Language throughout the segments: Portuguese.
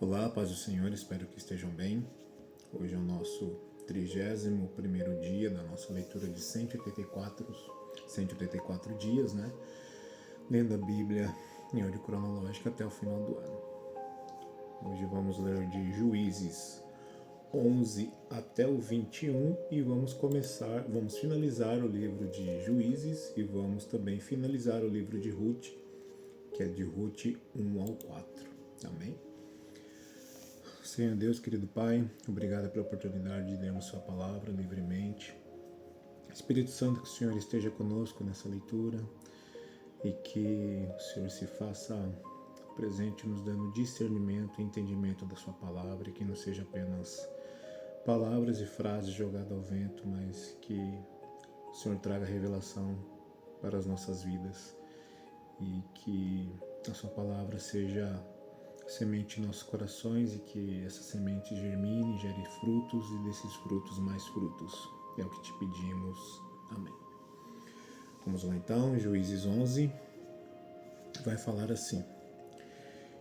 Olá, paz do Senhor, espero que estejam bem. Hoje é o nosso 31º dia da nossa leitura de 184 dias, Lendo a Bíblia em ordem cronológica até o final do ano. Hoje vamos ler de Juízes 11 até o 21 e vamos finalizar o livro de Juízes e vamos também finalizar o livro de Ruth, que é de Ruth 1 ao 4. Amém? Senhor Deus, querido Pai, obrigado pela oportunidade de lermos Sua palavra livremente. Espírito Santo, que o Senhor esteja conosco nessa leitura e que o Senhor se faça presente nos dando discernimento e entendimento da Sua palavra e que não seja apenas palavras e frases jogadas ao vento, mas que o Senhor traga revelação para as nossas vidas e que a Sua palavra seja semente em nossos corações e que essa semente germine, gere frutos e desses frutos mais frutos. É o que te pedimos. Amém. Vamos lá então, Juízes 11 vai falar assim.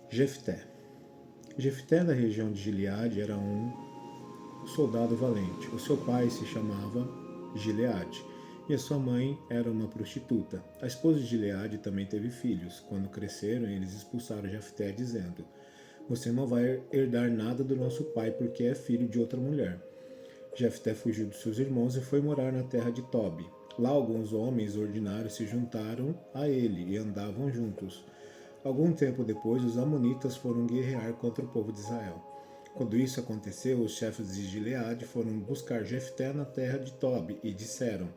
Jefté. Jefté da região de Gileade era um soldado valente. O seu pai se chamava Gileade e a sua mãe era uma prostituta. A esposa de Gileade também teve filhos. Quando cresceram, eles expulsaram Jefté dizendo: você não vai herdar nada do nosso pai porque é filho de outra mulher. Jefté fugiu dos seus irmãos e foi morar na terra de Tobi. Lá alguns homens ordinários se juntaram a ele e andavam juntos. Algum tempo depois, os amonitas foram guerrear contra o povo de Israel. Quando isso aconteceu, os chefes de Gileade foram buscar Jefté na terra de Tobi e disseram: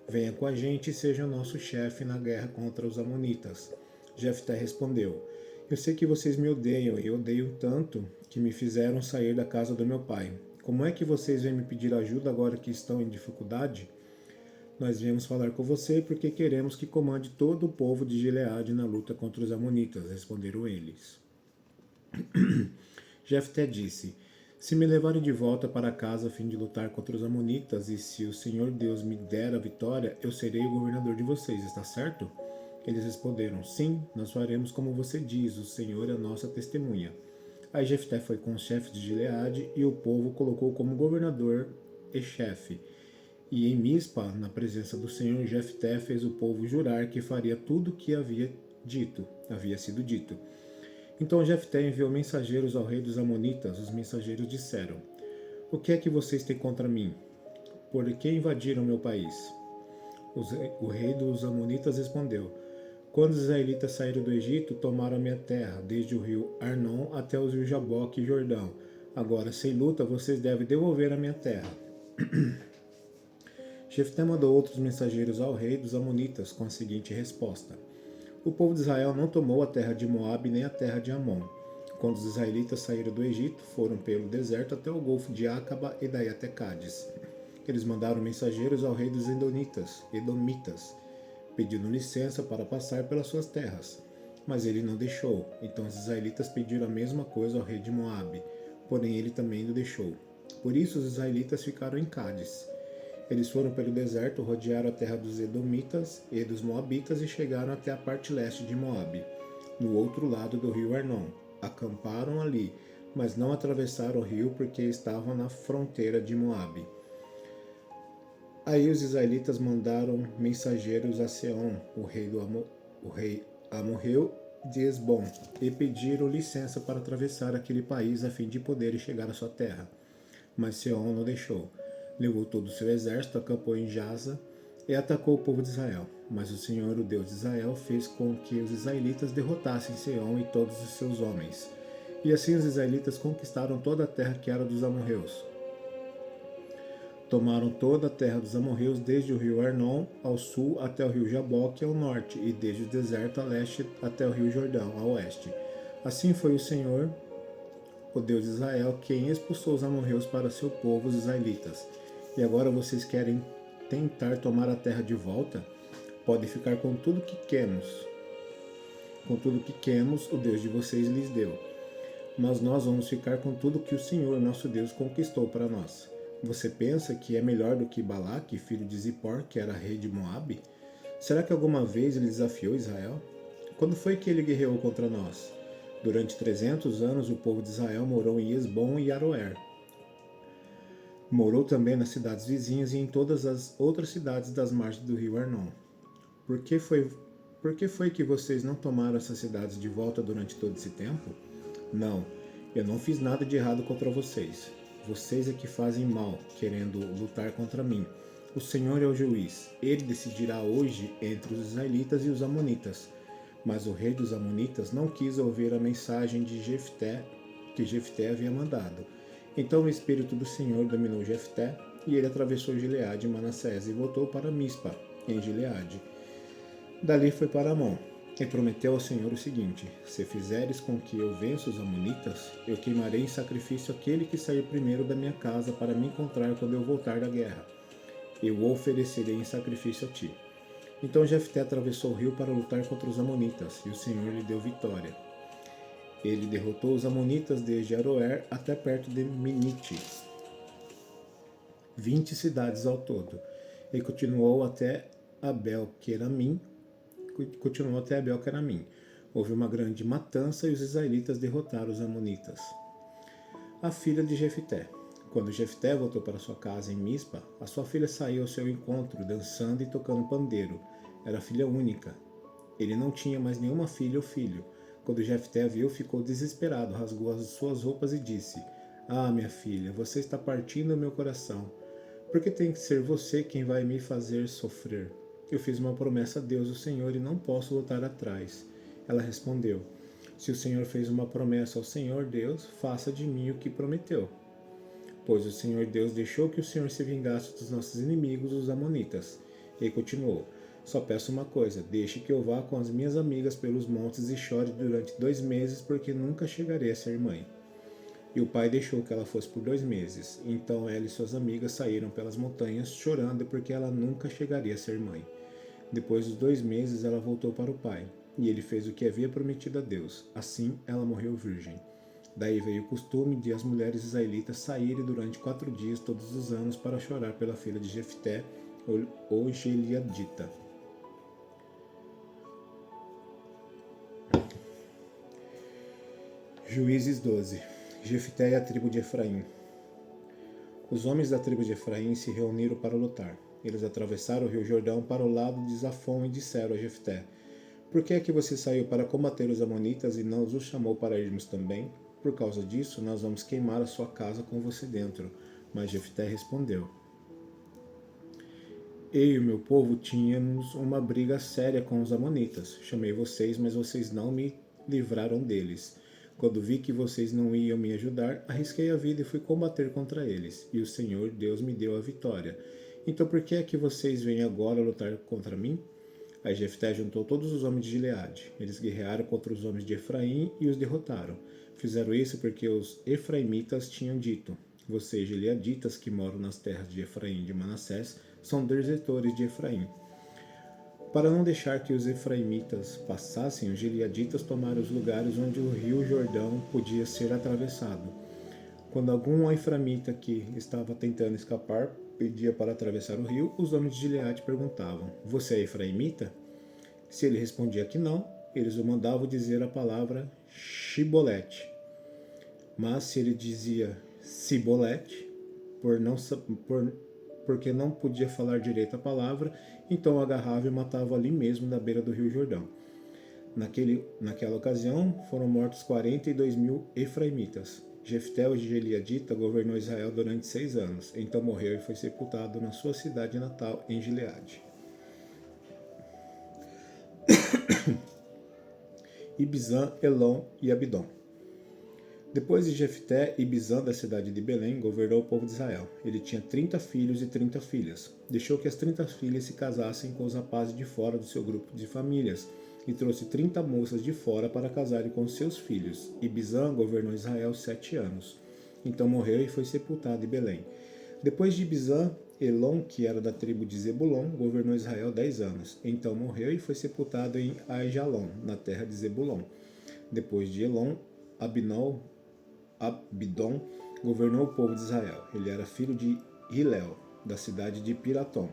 venha com a gente e seja nosso chefe na guerra contra os amonitas. Jefté respondeu: eu sei que vocês me odeiam e odeiam tanto que me fizeram sair da casa do meu pai. Como é que vocês vêm me pedir ajuda agora que estão em dificuldade? Nós viemos falar com você porque queremos que comande todo o povo de Gileade na luta contra os amonitas, responderam eles. Jefté disse: se me levarem de volta para casa a fim de lutar contra os amonitas e se o Senhor Deus me der a vitória, eu serei o governador de vocês, está certo? Eles responderam: sim, nós faremos como você diz, o Senhor é a nossa testemunha. Aí Jefté foi com os chefes de Gileade e o povo colocou como governador e chefe. E em Mispa, na presença do Senhor, Jefté fez o povo jurar que faria tudo o que havia sido dito. Então Jefté enviou mensageiros ao rei dos Amonitas. Os mensageiros disseram: o que é que vocês têm contra mim? Por que invadiram meu país? O rei dos Amonitas respondeu: quando os israelitas saíram do Egito, tomaram a minha terra, desde o rio Arnon até os rios Jaboque e Jordão. Agora, sem luta, vocês devem devolver a minha terra. Jefté mandou outros mensageiros ao rei dos Amonitas com a seguinte resposta: o povo de Israel não tomou a terra de Moabe nem a terra de Amon. Quando os israelitas saíram do Egito, foram pelo deserto até o golfo de Acaba e daí até Cádiz. Eles mandaram mensageiros ao rei dos Edomitas, pedindo licença para passar pelas suas terras. Mas ele não deixou. Então os israelitas pediram a mesma coisa ao rei de Moabe, porém ele também não deixou. Por isso os israelitas ficaram em Cádiz. Eles foram pelo deserto, rodearam a terra dos Edomitas e dos Moabitas e chegaram até a parte leste de Moabe, no outro lado do rio Arnon. Acamparam ali, mas não atravessaram o rio porque estavam na fronteira de Moabe. Aí os israelitas mandaram mensageiros a Seom, o rei amorreu de Esbom, e pediram licença para atravessar aquele país a fim de poderem chegar à sua terra. Mas Seom não deixou. Levou todo o seu exército, acampou em Jaza e atacou o povo de Israel. Mas o Senhor, o Deus de Israel, fez com que os israelitas derrotassem Seom e todos os seus homens. E assim os israelitas conquistaram toda a terra que era dos amorreus. Tomaram toda a terra dos amorreus, desde o rio Arnon ao sul até o rio Jaboque ao norte, e desde o deserto a leste até o rio Jordão a oeste. Assim foi o Senhor, o Deus de Israel, quem expulsou os amorreus para seu povo, os israelitas. E agora vocês querem tentar tomar a terra de volta? Podem ficar com tudo que queremos. Com tudo que queremos, o Deus de vocês lhes deu. Mas nós vamos ficar com tudo que o Senhor, nosso Deus, conquistou para nós. Você pensa que é melhor do que Balaque, filho de Zippor, que era rei de Moabe? Será que alguma vez ele desafiou Israel? Quando foi que ele guerreou contra nós? Durante 300 anos, o povo de Israel morou em Esbom e Aroer. Morou também nas cidades vizinhas e em todas as outras cidades das margens do rio Arnon. Por que foi que vocês não tomaram essas cidades de volta durante todo esse tempo? Não, eu não fiz nada de errado contra vocês. Vocês é que fazem mal, querendo lutar contra mim. O Senhor é o juiz. Ele decidirá hoje entre os israelitas e os amonitas. Mas o rei dos amonitas não quis ouvir a mensagem de Jefté, que Jefté havia mandado. Então o Espírito do Senhor dominou Jefté, e ele atravessou Gileade e Manassés e voltou para Mispa, em Gileade. Dali foi para Amon, e prometeu ao Senhor o seguinte: se fizeres com que eu vença os amonitas, eu queimarei em sacrifício aquele que sair primeiro da minha casa para me encontrar quando eu voltar da guerra. Eu o oferecerei em sacrifício a ti. Então Jefté atravessou o rio para lutar contra os amonitas, e o Senhor lhe deu vitória. Ele derrotou os amonitas desde Aroer até perto de Minite, 20 cidades ao todo, e continuou até Abel-Queramim. Houve uma grande matança e os israelitas derrotaram os amonitas. A filha de Jefté. Quando Jefté voltou para sua casa em Mispa, a sua filha saiu ao seu encontro, dançando e tocando pandeiro. Era filha única. Ele não tinha mais nenhuma filha ou filho. Quando Jefté a viu, ficou desesperado, rasgou as suas roupas e disse: Ah, minha filha, você está partindo o meu coração. Por que tem que ser você quem vai me fazer sofrer? Eu fiz uma promessa a Deus, o Senhor, e não posso voltar atrás. Ela respondeu: Se o Senhor fez uma promessa ao Senhor Deus, faça de mim o que prometeu. Pois o Senhor Deus deixou que o Senhor se vingasse dos nossos inimigos, os amonitas. E continuou: Só peço uma coisa, deixe que eu vá com as minhas amigas pelos montes e chore durante 2 meses, porque nunca chegarei a ser mãe. E o pai deixou que ela fosse por 2 meses. Então ela e suas amigas saíram pelas montanhas, chorando porque ela nunca chegaria a ser mãe. Depois dos 2 meses, ela voltou para o pai, e ele fez o que havia prometido a Deus. Assim, ela morreu virgem. Daí veio o costume de as mulheres israelitas saírem durante 4 dias todos os anos para chorar pela filha de Jefté, ou Gileadita. Juízes 12. Jefté e a tribo de Efraim. Os homens da tribo de Efraim se reuniram para lutar. Eles atravessaram o rio Jordão para o lado de Zafon e disseram a Jefté: Por que é que você saiu para combater os amonitas e não os chamou para irmos também? Por causa disso, nós vamos queimar a sua casa com você dentro. Mas Jefté respondeu: Eu e o meu povo tínhamos uma briga séria com os amonitas. Chamei vocês, mas vocês não me livraram deles. Quando vi que vocês não iam me ajudar, arrisquei a vida e fui combater contra eles. E o Senhor Deus me deu a vitória. Então por que é que vocês vêm agora lutar contra mim? Aí Jefté juntou todos os homens de Gileade. Eles guerrearam contra os homens de Efraim e os derrotaram. Fizeram isso porque os efraimitas tinham dito: Vocês, gileaditas que moram nas terras de Efraim e de Manassés, são desertores de Efraim. Para não deixar que os efraimitas passassem, os gileaditas tomaram os lugares onde o rio Jordão podia ser atravessado. Quando algum efraimita que estava tentando escapar pedia para atravessar o rio, os homens de Gileade perguntavam: Você é efraimita? Se ele respondia que não, eles o mandavam dizer a palavra Shibolete. Mas se ele dizia Sibolete, porque não podia falar direito a palavra, então o agarrava e matava ali mesmo na beira do rio Jordão. Naquela ocasião, foram mortos 42.000 efraimitas. Jefté, o gileadita, governou Israel durante 6 anos. Então morreu e foi sepultado na sua cidade natal, em Gileade. Ibzan, Elon e Abidom. Depois de Jefté, Ibzan, da cidade de Belém, governou o povo de Israel. Ele tinha 30 filhos e 30 filhas. Deixou que as 30 filhas se casassem com os rapazes de fora do seu grupo de famílias, e trouxe 30 moças de fora para casarem com seus filhos. Ibzan governou Israel 7 anos. Então morreu e foi sepultado em Belém. Depois de Ibzan, Elon, que era da tribo de Zebulon, governou Israel 10 anos. Então morreu e foi sepultado em Aijalon, na terra de Zebulon. Depois de Elon, Abidom governou o povo de Israel. Ele era filho de Hilel, da cidade de Piratom.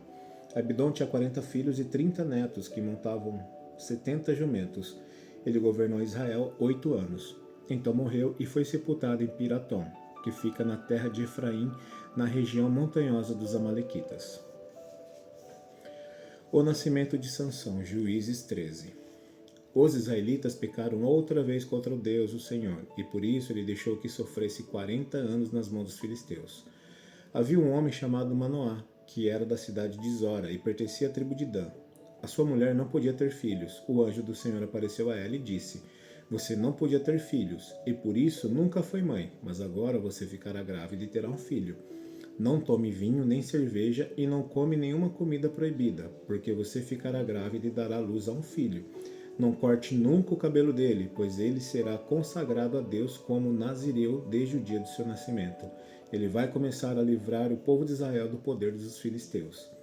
Abidom tinha 40 filhos e 30 netos que montavam 70 jumentos. Ele governou Israel 8 anos. Então morreu e foi sepultado em Piratom, que fica na terra de Efraim, na região montanhosa dos Amalequitas. O nascimento de Sansão, Juízes 13. Os israelitas pecaram outra vez contra o Deus, o Senhor, e por isso ele deixou que sofresse 40 anos nas mãos dos filisteus. Havia um homem chamado Manoá, que era da cidade de Zora e pertencia à tribo de Dan. A sua mulher não podia ter filhos. O anjo do Senhor apareceu a ela e disse: Você não podia ter filhos, e por isso nunca foi mãe, mas agora você ficará grávida e terá um filho. Não tome vinho nem cerveja e não come nenhuma comida proibida, porque você ficará grávida e dará luz a um filho. Não corte nunca o cabelo dele, pois ele será consagrado a Deus como nazireu desde o dia do seu nascimento. Ele vai começar a livrar o povo de Israel do poder dos filisteus.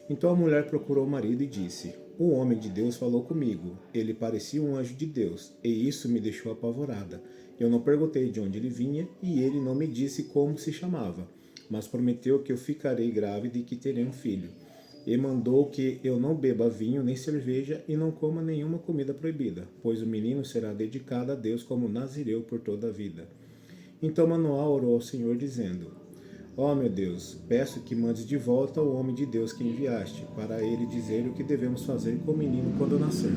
Então a mulher procurou o marido e disse: O homem de Deus falou comigo. Ele parecia um anjo de Deus, e isso me deixou apavorada. Eu não perguntei de onde ele vinha, e ele não me disse como se chamava, mas prometeu que eu ficarei grávida e que terei um filho. E mandou que eu não beba vinho nem cerveja e não coma nenhuma comida proibida, pois o menino será dedicado a Deus como nazireu por toda a vida. Então Manoá orou ao Senhor, dizendo: Ó meu Deus, peço que mandes de volta o homem de Deus que enviaste, para ele dizer o que devemos fazer com o menino quando nascer.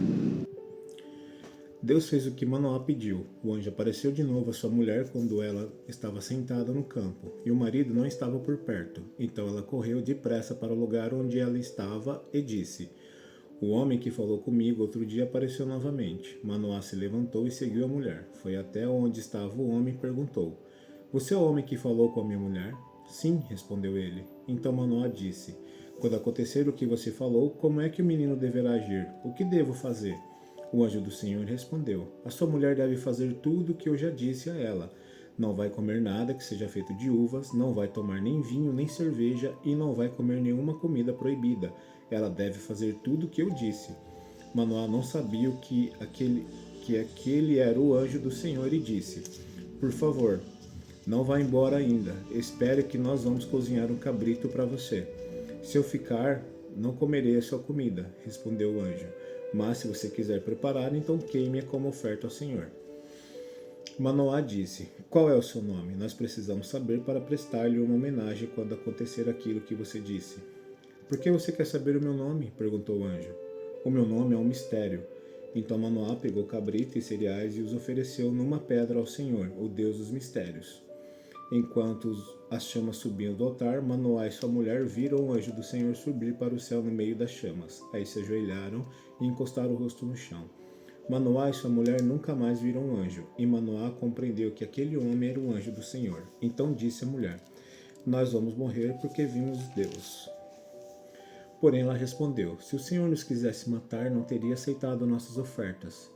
Deus fez o que Manoá pediu. O anjo apareceu de novo à sua mulher quando ela estava sentada no campo, e o marido não estava por perto. Então ela correu depressa para o lugar onde ela estava e disse: O homem que falou comigo outro dia apareceu novamente. Manoá se levantou e seguiu a mulher. Foi até onde estava o homem e perguntou: Você é o homem que falou com a minha mulher? Sim, respondeu ele. Então Manoá disse: Quando acontecer o que você falou, como é que o menino deverá agir? O que devo fazer? O anjo do Senhor respondeu: A sua mulher deve fazer tudo o que eu já disse a ela. Não vai comer nada que seja feito de uvas, não vai tomar nem vinho nem cerveja e não vai comer nenhuma comida proibida. Ela deve fazer tudo o que eu disse. Manoá não sabia que aquele era o anjo do Senhor e disse: Por favor, não vá embora ainda. Espere que nós vamos cozinhar um cabrito para você. Se eu ficar, não comerei a sua comida, respondeu o anjo. Mas se você quiser preparar, então queime-a como oferta ao Senhor. Manoá disse: Qual é o seu nome? Nós precisamos saber para prestar-lhe uma homenagem quando acontecer aquilo que você disse. Por que você quer saber o meu nome? Perguntou o anjo. O meu nome é um mistério. Então Manoá pegou cabrito e cereais e os ofereceu numa pedra ao Senhor, o Deus dos mistérios. Enquanto as chamas subiam do altar, Manoá e sua mulher viram o anjo do Senhor subir para o céu no meio das chamas. Aí se ajoelharam e encostaram o rosto no chão. Manoá e sua mulher nunca mais viram o anjo, e Manoá compreendeu que aquele homem era o anjo do Senhor. Então disse a mulher: Nós vamos morrer porque vimos Deus. Porém ela respondeu: Se o Senhor nos quisesse matar, não teria aceitado nossas ofertas.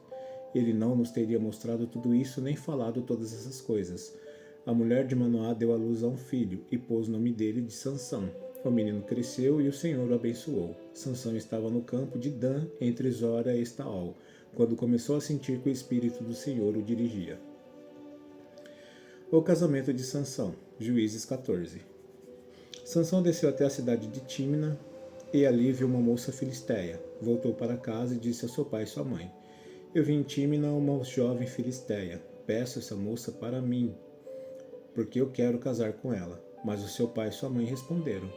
Ele não nos teria mostrado tudo isso nem falado todas essas coisas. A mulher de Manoá deu à luz a um filho e pôs o nome dele de Sansão. O menino cresceu e o Senhor o abençoou. Sansão estava no campo de Dan, entre Zora e Estaol, quando começou a sentir que o Espírito do Senhor o dirigia. O casamento de Sansão, Juízes 14. Sansão desceu até a cidade de Tímina e ali viu uma moça filisteia. Voltou para casa e disse a seu pai e sua mãe: Eu vi em Tímina uma jovem filisteia. Peço essa moça para mim, porque eu quero casar com ela. Mas o seu pai e sua mãe responderam: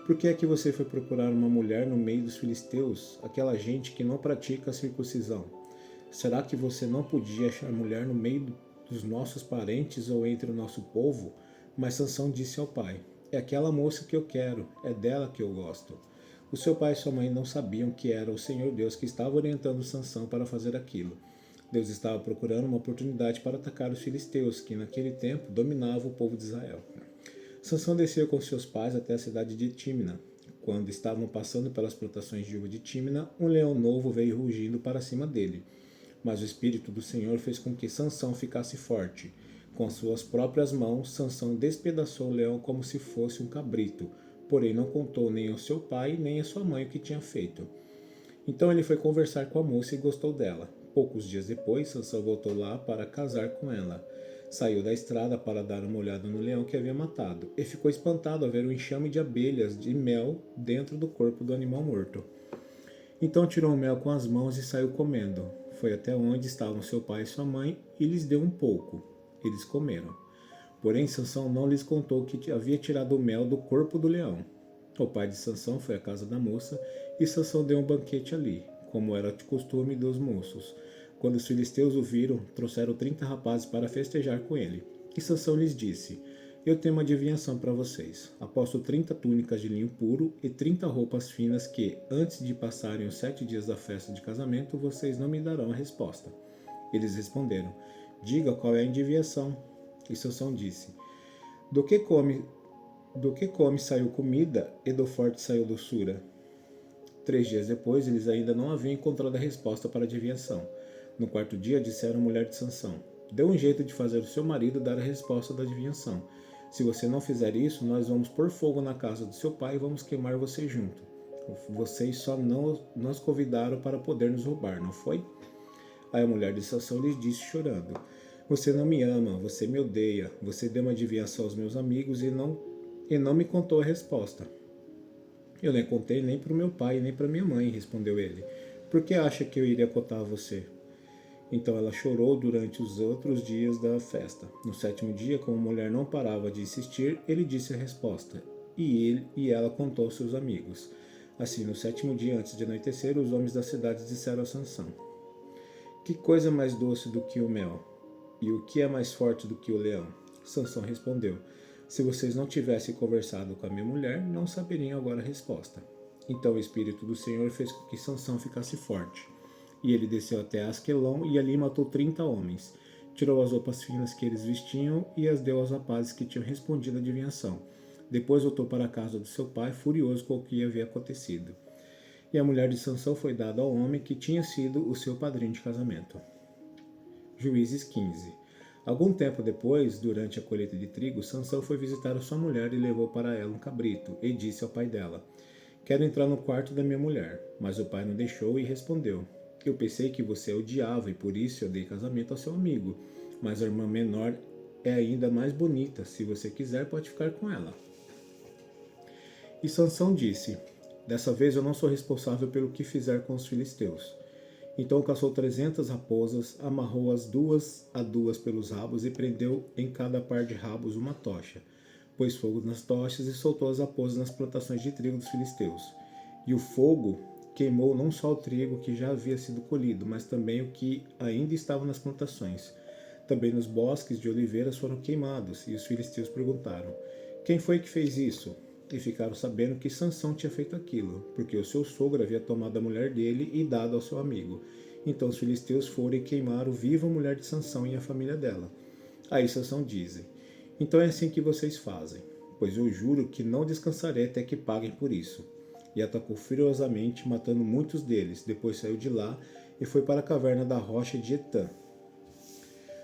Por que é que você foi procurar uma mulher no meio dos filisteus, aquela gente que não pratica a circuncisão? Será que você não podia achar mulher no meio dos nossos parentes ou entre o nosso povo? Mas Sansão disse ao pai: É aquela moça que eu quero, é dela que eu gosto. O seu pai e sua mãe não sabiam que era o Senhor Deus que estava orientando Sansão para fazer aquilo. Deus estava procurando uma oportunidade para atacar os filisteus, que naquele tempo dominavam o povo de Israel. Sansão desceu com seus pais até a cidade de Tímina. Quando estavam passando pelas plantações de uva de Tímina, um leão novo veio rugindo para cima dele. Mas o Espírito do Senhor fez com que Sansão ficasse forte. Com suas próprias mãos, Sansão despedaçou o leão como se fosse um cabrito, porém não contou nem ao seu pai nem à sua mãe o que tinha feito. Então ele foi conversar com a moça e gostou dela. Poucos dias depois, Sansão voltou lá para casar com ela. Saiu da estrada para dar uma olhada no leão que havia matado, e ficou espantado ao ver um enxame de abelhas de mel dentro do corpo do animal morto. Então tirou o mel com as mãos e saiu comendo. foi até onde estavam seu pai e sua mãe e lhes deu um pouco. Eles comeram. Porém, Sansão não lhes contou que havia tirado o mel do corpo do leão. O pai de Sansão foi à casa da moça e Sansão deu um banquete ali, como era de costume dos moços. Quando os filisteus o viram, trouxeram 30 rapazes para festejar com ele. E Sansão lhes disse: Eu tenho uma adivinhação para vocês. Aposto 30 túnicas de linho puro e 30 roupas finas que, antes de passarem os 7 dias da festa de casamento, vocês não me darão a resposta. Eles responderam: Diga qual é a adivinhação. E Sansão disse: Do que come saiu comida e do forte saiu doçura. 3 dias depois, eles ainda não haviam encontrado a resposta para a adivinhação. No 4º dia, disseram à mulher de Sansão: Dê um jeito de fazer o seu marido dar a resposta da adivinhação. Se você não fizer isso, nós vamos pôr fogo na casa do seu pai e vamos queimar você junto. Vocês só não nos convidaram para poder nos roubar, não foi? Aí a mulher de Sansão lhes disse chorando: Você não me ama, você me odeia, você deu uma adivinhação aos meus amigos e não me contou a resposta. Eu nem contei nem para o meu pai nem para minha mãe, respondeu ele. Por que acha que eu iria contar a você? Então ela chorou durante os outros dias da festa. No 7º dia, como a mulher não parava de insistir, ele disse a resposta, e ela contou aos seus amigos. Assim, no 7º dia, antes de anoitecer, os homens da cidade disseram a Sansão: Que coisa mais doce do que o mel? E o que é mais forte do que o leão? Sansão respondeu: Se vocês não tivessem conversado com a minha mulher, não saberiam agora a resposta. Então o Espírito do Senhor fez com que Sansão ficasse forte. E ele desceu até Asquelon e ali matou 30 homens. Tirou as roupas finas que eles vestiam e as deu aos rapazes que tinham respondido à adivinhação. Depois voltou para a casa do seu pai, furioso com o que havia acontecido. E a mulher de Sansão foi dada ao homem que tinha sido o seu padrinho de casamento. Juízes 15. Algum tempo depois, durante a colheita de trigo, Sansão foi visitar a sua mulher e levou para ela um cabrito, e disse ao pai dela: Quero entrar no quarto da minha mulher. Mas o pai não deixou e respondeu: Eu pensei que você a odiava e por isso eu dei casamento ao seu amigo. Mas a irmã menor é ainda mais bonita. Se você quiser, pode ficar com ela. E Sansão disse: Dessa vez eu não sou responsável pelo que fizer com os filisteus. Então caçou 300 raposas, amarrou-as 2 a 2 pelos rabos e prendeu em cada par de rabos uma tocha. Pôs fogo nas tochas e soltou as raposas nas plantações de trigo dos filisteus. E o fogo queimou não só o trigo que já havia sido colhido, mas também o que ainda estava nas plantações. Também nos bosques de oliveiras foram queimados, e os filisteus perguntaram: Quem foi que fez isso? E ficaram sabendo que Sansão tinha feito aquilo, porque o seu sogro havia tomado a mulher dele e dado ao seu amigo. Então os filisteus foram e queimaram viva a mulher de Sansão e a família dela. Aí Sansão diz: Então é assim que vocês fazem, pois eu juro que não descansarei até que paguem por isso. E atacou furiosamente, matando muitos deles. Depois saiu de lá e foi para a caverna da rocha de Etã.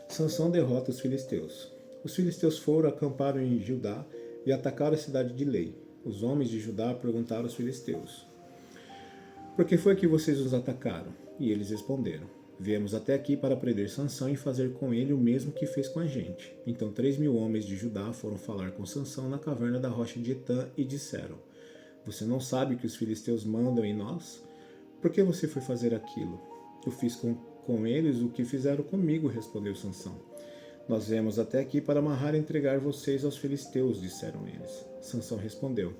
Sansão derrota os filisteus. Os filisteus foram, acamparam em Judá e atacaram a cidade de Lei. Os homens de Judá perguntaram aos filisteus: Por que foi que vocês nos atacaram? E eles responderam: Viemos até aqui para prender Sansão e fazer com ele o mesmo que fez com a gente. Então 3.000 homens de Judá foram falar com Sansão na caverna da rocha de Etã e disseram: Você não sabe que os filisteus mandam em nós? Por que você foi fazer aquilo? Eu fiz com eles o que fizeram comigo, respondeu Sansão. Nós viemos até aqui para amarrar e entregar vocês aos filisteus, disseram eles. Sansão respondeu: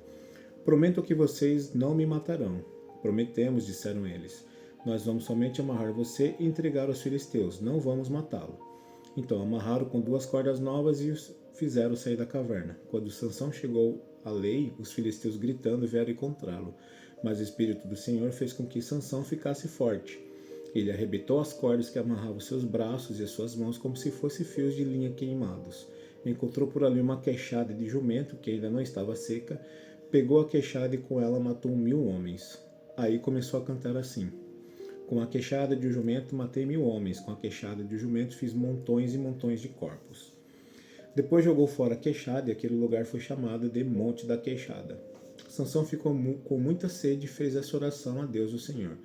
Prometo que vocês não me matarão. Prometemos, disseram eles. Nós vamos somente amarrar você e entregar aos filisteus, não vamos matá-lo. Então amarraram com 2 cordas novas e os fizeram sair da caverna. Quando Sansão chegou à Lei, os filisteus gritando vieram encontrá-lo. Mas o Espírito do Senhor fez com que Sansão ficasse forte. Ele arrebentou as cordas que amarravam seus braços e as suas mãos como se fossem fios de linha queimados. Encontrou por ali uma queixada de jumento que ainda não estava seca, pegou a queixada e com ela matou 1.000 homens. Aí começou a cantar assim: Com a queixada de um jumento matei 1.000 homens, com a queixada de um jumento fiz montões e montões de corpos. Depois jogou fora a queixada e aquele lugar foi chamado de Monte da Queixada. Sansão ficou com muita sede e fez essa oração a Deus o Senhor: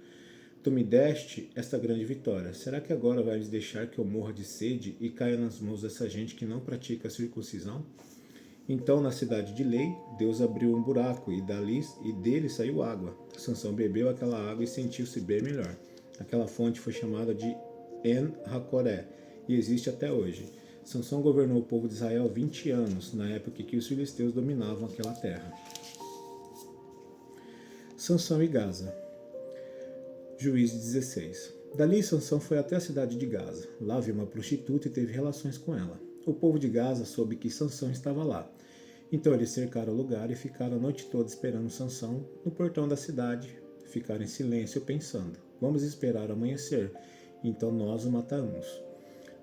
Tu me deste esta grande vitória. Será que agora vais deixar que eu morra de sede e caia nas mãos dessa gente que não pratica a circuncisão? Então, na cidade de Lei, Deus abriu um buraco e dele saiu água. Sansão bebeu aquela água e sentiu-se bem melhor. Aquela fonte foi chamada de En-Hakoré e existe até hoje. Sansão governou o povo de Israel 20 anos, na época em que os filisteus dominavam aquela terra. Sansão e Gaza. Juízes 16. Dali Sansão foi até a cidade de Gaza. Lá viu uma prostituta e teve relações com ela. O povo de Gaza soube que Sansão estava lá. Então eles cercaram o lugar e ficaram a noite toda esperando Sansão no portão da cidade. Ficaram em silêncio pensando: vamos esperar amanhecer, então nós o mataremos.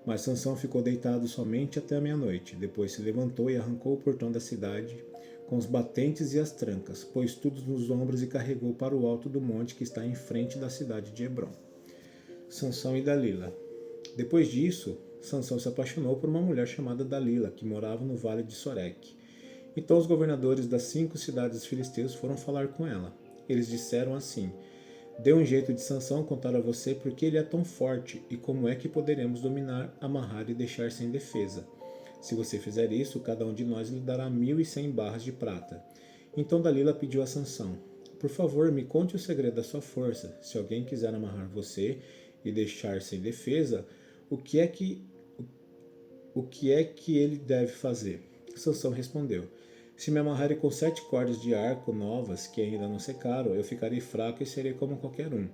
Mas Sansão ficou deitado somente até a meia-noite. Depois se levantou e arrancou o portão da cidade com os batentes e as trancas, pôs tudo nos ombros e carregou para o alto do monte que está em frente da cidade de Hebrom. Sansão e Dalila. Depois disso, Sansão se apaixonou por uma mulher chamada Dalila, que morava no vale de Soreque. Então os governadores das 5 cidades dos filisteus foram falar com ela. Eles disseram assim: dê um jeito de Sansão contar a você porque ele é tão forte e como é que poderemos dominar, amarrar e deixar sem defesa. Se você fizer isso, cada um de nós lhe dará 1.100 barras de prata. Então Dalila pediu a Sansão: por favor, me conte o segredo da sua força. Se alguém quiser amarrar você e deixar sem defesa, o que é que ele deve fazer? Sansão respondeu: se me amarrarem com 7 cordas de arco novas, que ainda não secaram, eu ficarei fraco e serei como qualquer um.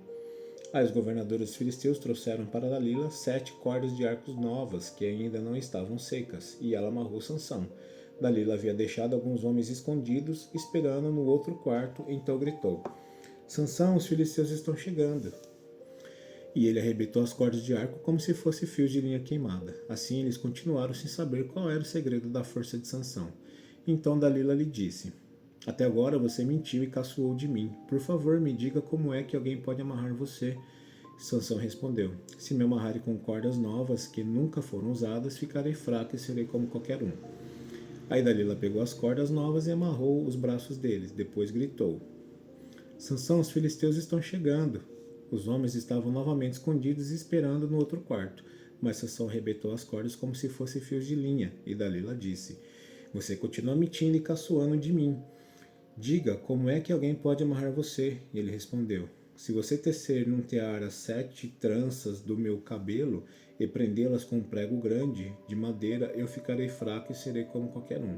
Aí os governadores filisteus trouxeram para Dalila 7 cordas de arcos novas, que ainda não estavam secas, e ela amarrou Sansão. Dalila havia deixado alguns homens escondidos, esperando no outro quarto, então gritou: Sansão, os filisteus estão chegando. E ele arrebentou as cordas de arco como se fosse fios de linha queimada. Assim eles continuaram sem saber qual era o segredo da força de Sansão. Então Dalila lhe disse: até agora você mentiu e caçoou de mim. Por favor, me diga como é que alguém pode amarrar você. Sansão respondeu: se me amarrarem com cordas novas que nunca foram usadas, ficarei fraco e serei como qualquer um. Aí Dalila pegou as cordas novas e amarrou os braços deles. Depois gritou: Sansão, os filisteus estão chegando. Os homens estavam novamente escondidos esperando no outro quarto. Mas Sansão arrebentou as cordas como se fossem fios de linha. E Dalila disse: você continua mentindo e caçoando de mim. Diga, como é que alguém pode amarrar você? E ele respondeu: se você tecer num tear as 7 tranças do meu cabelo e prendê-las com um prego grande de madeira, eu ficarei fraco e serei como qualquer um.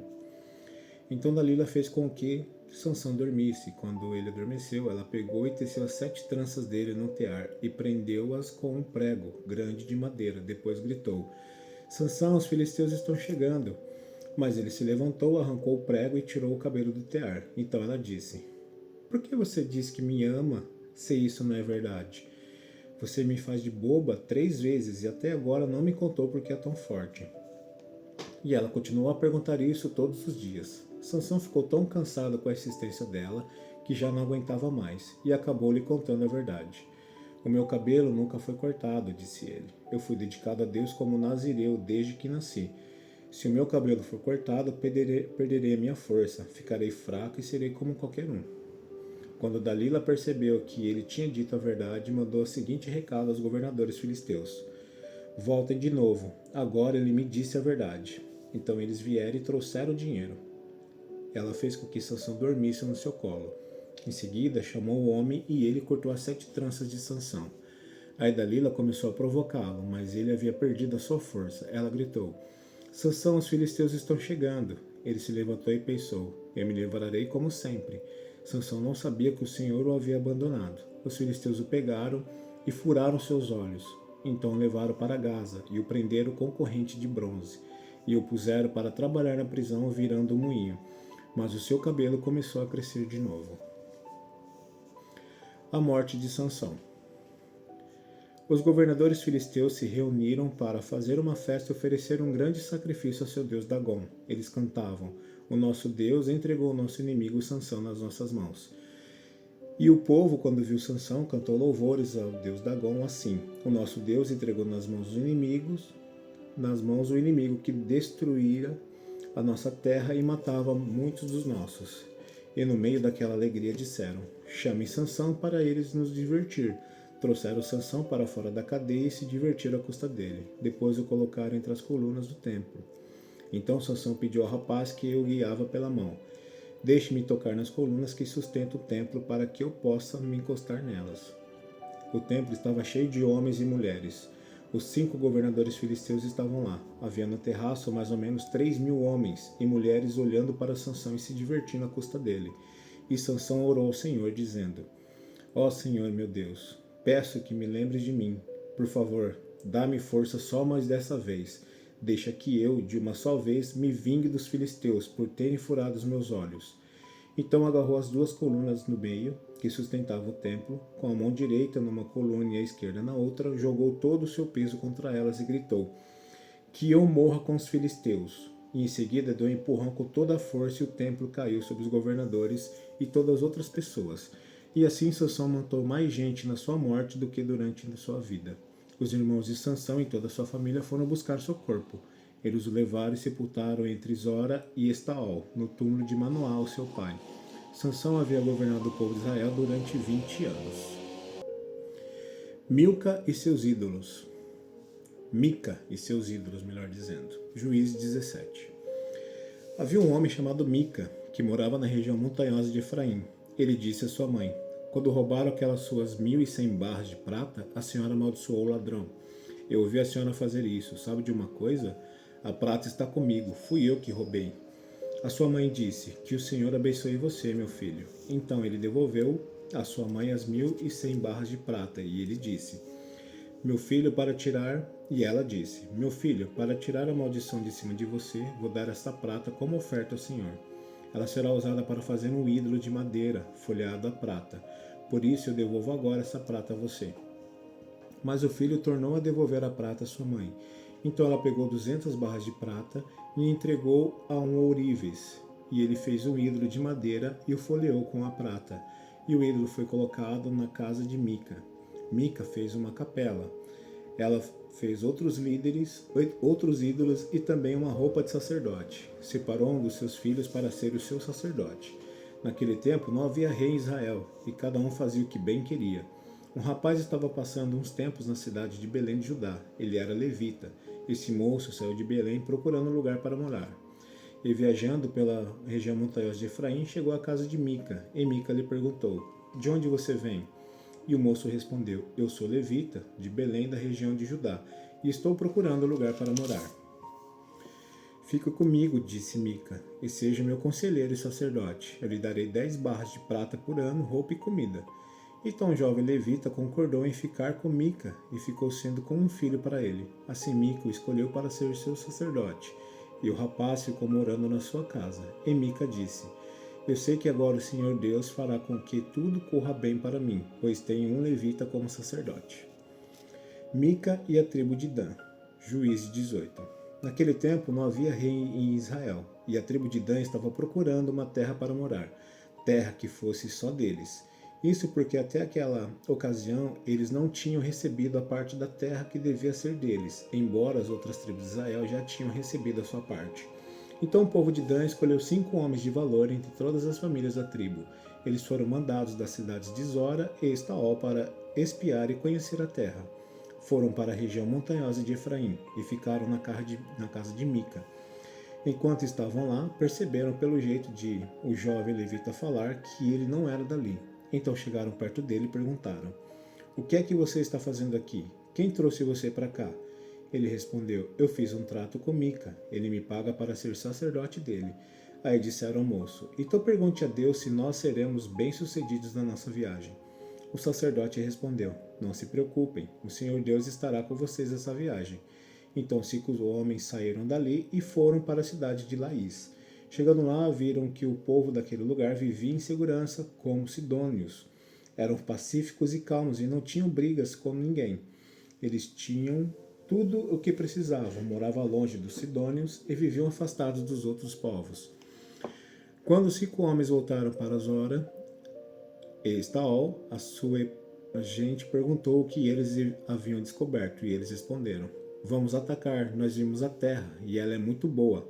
Então Dalila fez com que Sansão dormisse. Quando ele adormeceu, ela pegou e teceu as 7 tranças dele no tear e prendeu-as com um prego grande de madeira. Depois gritou: Sansão, os filisteus estão chegando. Mas ele se levantou, arrancou o prego e tirou o cabelo do tear. Então ela disse: por que você diz que me ama, se isso não é verdade? Você me faz de boba 3 vezes e até agora não me contou por que é tão forte. E ela continuou a perguntar isso todos os dias. Sansão ficou tão cansado com a insistência dela que já não aguentava mais e acabou lhe contando a verdade. O meu cabelo nunca foi cortado, disse ele. Eu fui dedicado a Deus como nazireu desde que nasci. Se o meu cabelo for cortado, perderei a minha força, ficarei fraco e serei como qualquer um. Quando Dalila percebeu que ele tinha dito a verdade, mandou o seguinte recado aos governadores filisteus: voltem de novo, agora ele me disse a verdade. Então eles vieram e trouxeram o dinheiro. Ela fez com que Sansão dormisse no seu colo. Em seguida, chamou o homem e ele cortou as 7 tranças de Sansão. Aí Dalila começou a provocá-lo, mas ele havia perdido a sua força. Ela gritou: Sansão, os filisteus estão chegando. Ele se levantou e pensou: eu me livrarei como sempre. Sansão não sabia que o Senhor o havia abandonado. Os filisteus o pegaram e furaram seus olhos. Então o levaram para Gaza e o prenderam com corrente de bronze. E o puseram para trabalhar na prisão virando o moinho. Mas o seu cabelo começou a crescer de novo. A morte de Sansão. Os governadores filisteus se reuniram para fazer uma festa e oferecer um grande sacrifício ao seu deus Dagom. Eles cantavam: o nosso Deus entregou o nosso inimigo Sansão nas nossas mãos. E o povo, quando viu Sansão, cantou louvores ao deus Dagom assim: o nosso Deus entregou nas mãos o inimigo que destruíra a nossa terra e matava muitos dos nossos. E no meio daquela alegria disseram: chamem Sansão para eles nos divertir. Trouxeram Sansão para fora da cadeia e se divertiram à custa dele. Depois o colocaram entre as colunas do templo. Então Sansão pediu ao rapaz que o guiava pela mão: deixe-me tocar nas colunas que sustentam o templo para que eu possa me encostar nelas. O templo estava cheio de homens e mulheres. Os 5 governadores filisteus estavam lá. Havia no terraço mais ou menos 3.000 homens e mulheres olhando para Sansão e se divertindo à custa dele. E Sansão orou ao Senhor, dizendo: Ó Senhor meu Deus, peço que me lembres de mim. Por favor, dá-me força só mais dessa vez. Deixa que eu, de uma só vez, me vingue dos filisteus por terem furado os meus olhos. Então agarrou as 2 colunas no meio, que sustentavam o templo, com a mão direita numa coluna e a esquerda na outra, jogou todo o seu peso contra elas e gritou: Que eu morra com os filisteus. E em seguida deu um empurrão com toda a força e o templo caiu sobre os governadores e todas as outras pessoas. E assim Sansão matou mais gente na sua morte do que durante a sua vida. Os irmãos de Sansão e toda a sua família foram buscar seu corpo. Eles o levaram e sepultaram entre Zora e Estaol, no túmulo de Manoá, seu pai. Sansão havia governado o povo de Israel durante 20 anos. Mica e seus ídolos, melhor dizendo. Juízes 17. Havia um homem chamado Mica, que morava na região montanhosa de Efraim. Ele disse à sua mãe: Quando roubaram aquelas suas 1.100 barras de prata, a senhora amaldiçoou o ladrão. Eu ouvi a senhora fazer isso. Sabe de uma coisa? A prata está comigo. Fui eu que roubei. A sua mãe disse: Que o Senhor abençoe você, meu filho. Então ele devolveu à sua mãe as 1.100 barras de prata. E ele disse: Meu filho, para tirar... E ela disse: Meu filho, para tirar a maldição de cima de você, vou dar esta prata como oferta ao Senhor. Ela será usada para fazer um ídolo de madeira, folheado a prata. Por isso eu devolvo agora essa prata a você. Mas o filho tornou a devolver a prata à sua mãe. Então ela pegou 200 barras de prata e entregou a um ourives. E ele fez um ídolo de madeira e o folheou com a prata. E o ídolo foi colocado na casa de Mica. Mica fez uma capela. Ela fez outros ídolos e também uma roupa de sacerdote. Separou um dos seus filhos para ser o seu sacerdote. Naquele tempo não havia rei em Israel, e cada um fazia o que bem queria. Um rapaz estava passando uns tempos na cidade de Belém de Judá. Ele era levita. Esse moço saiu de Belém procurando um lugar para morar. E viajando pela região montanhosa de Efraim, chegou à casa de Mica. E Mica lhe perguntou: De onde você vem? E o moço respondeu: Eu sou levita, de Belém, da região de Judá, e estou procurando lugar para morar. Fica comigo, disse Mica, e seja meu conselheiro e sacerdote. Eu lhe darei 10 barras de prata por ano, roupa e comida. Então o jovem levita concordou em ficar com Mica e ficou sendo como um filho para ele. Assim Mica o escolheu para ser seu sacerdote, e o rapaz ficou morando na sua casa. E Mica disse: Eu sei que agora o Senhor Deus fará com que tudo corra bem para mim, pois tenho um levita como sacerdote. Mica e a tribo de Dan. Juízes 18. Naquele tempo não havia rei em Israel, e a tribo de Dan estava procurando uma terra para morar, terra que fosse só deles. Isso porque até aquela ocasião eles não tinham recebido a parte da terra que devia ser deles, embora as outras tribos de Israel já tinham recebido a sua parte. Então o povo de Dan escolheu 5 homens de valor entre todas as famílias da tribo. Eles foram mandados das cidades de Zora e Estaol para espiar e conhecer a terra. Foram para a região montanhosa de Efraim e ficaram na casa de Mica. Enquanto estavam lá, perceberam pelo jeito de o jovem levita falar que ele não era dali. Então chegaram perto dele e perguntaram: O que é que você está fazendo aqui? Quem trouxe você para cá? Ele respondeu: Eu fiz um trato com Mica. Ele me paga para ser sacerdote dele. Aí disseram ao moço: Então pergunte a Deus se nós seremos bem-sucedidos na nossa viagem. O sacerdote respondeu: Não se preocupem, o Senhor Deus estará com vocês nessa viagem. Então 5 homens saíram dali e foram para a cidade de Laís. Chegando lá, viram que o povo daquele lugar vivia em segurança, como sidônios. Eram pacíficos e calmos e não tinham brigas com ninguém. Eles tinham tudo o que precisavam, moravam longe dos sidônios e viviam afastados dos outros povos. Quando os 5 homens voltaram para Zora e Estaol, a sua gente perguntou o que eles haviam descoberto, e eles responderam: Vamos atacar, nós vimos a terra, e ela é muito boa.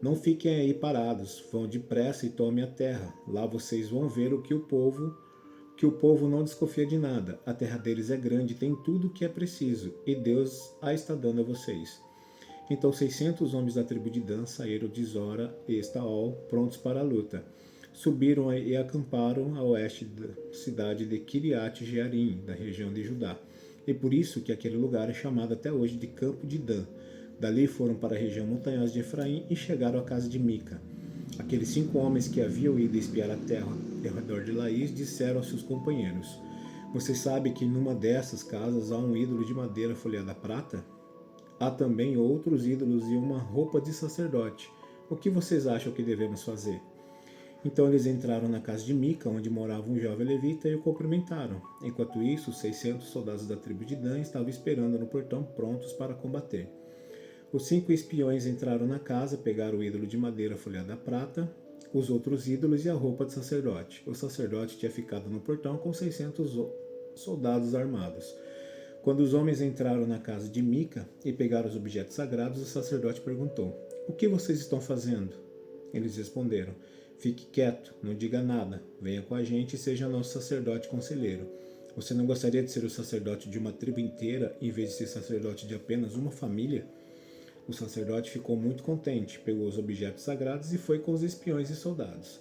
Não fiquem aí parados, vão depressa e tomem a terra. Lá vocês vão ver o povo não desconfia de nada. A terra deles é grande, tem tudo o que é preciso, e Deus a está dando a vocês. Então 600 homens da tribo de Dan saíram de Zora e Estaol, prontos para a luta. subiram e acamparam a oeste da cidade de Kiriat Jearim, da região de Judá. E por isso que aquele lugar é chamado até hoje de Campo de Dan. Dali foram para a região montanhosa de Efraim e chegaram à casa de Mica. Aqueles 5 homens que haviam ido espiar a terra ao redor de Laís disseram aos seus companheiros: Você sabe que numa dessas casas há um ídolo de madeira folhada prata? Há também outros ídolos e uma roupa de sacerdote. O que vocês acham que devemos fazer? Então eles entraram na casa de Mica, onde morava um jovem levita, e o cumprimentaram. Enquanto isso, 600 soldados da tribo de Dan estavam esperando no portão, prontos para combater. Os 5 espiões entraram na casa, pegaram o ídolo de madeira folhada prata, os outros ídolos e a roupa de sacerdote. O sacerdote tinha ficado no portão com 600 soldados armados. Quando os homens entraram na casa de Mica e pegaram os objetos sagrados, o sacerdote perguntou: O que vocês estão fazendo? Eles responderam: Fique quieto, não diga nada. Venha com a gente e seja nosso sacerdote conselheiro. Você não gostaria de ser o sacerdote de uma tribo inteira em vez de ser sacerdote de apenas uma família? O sacerdote ficou muito contente, pegou os objetos sagrados e foi com os espiões e soldados.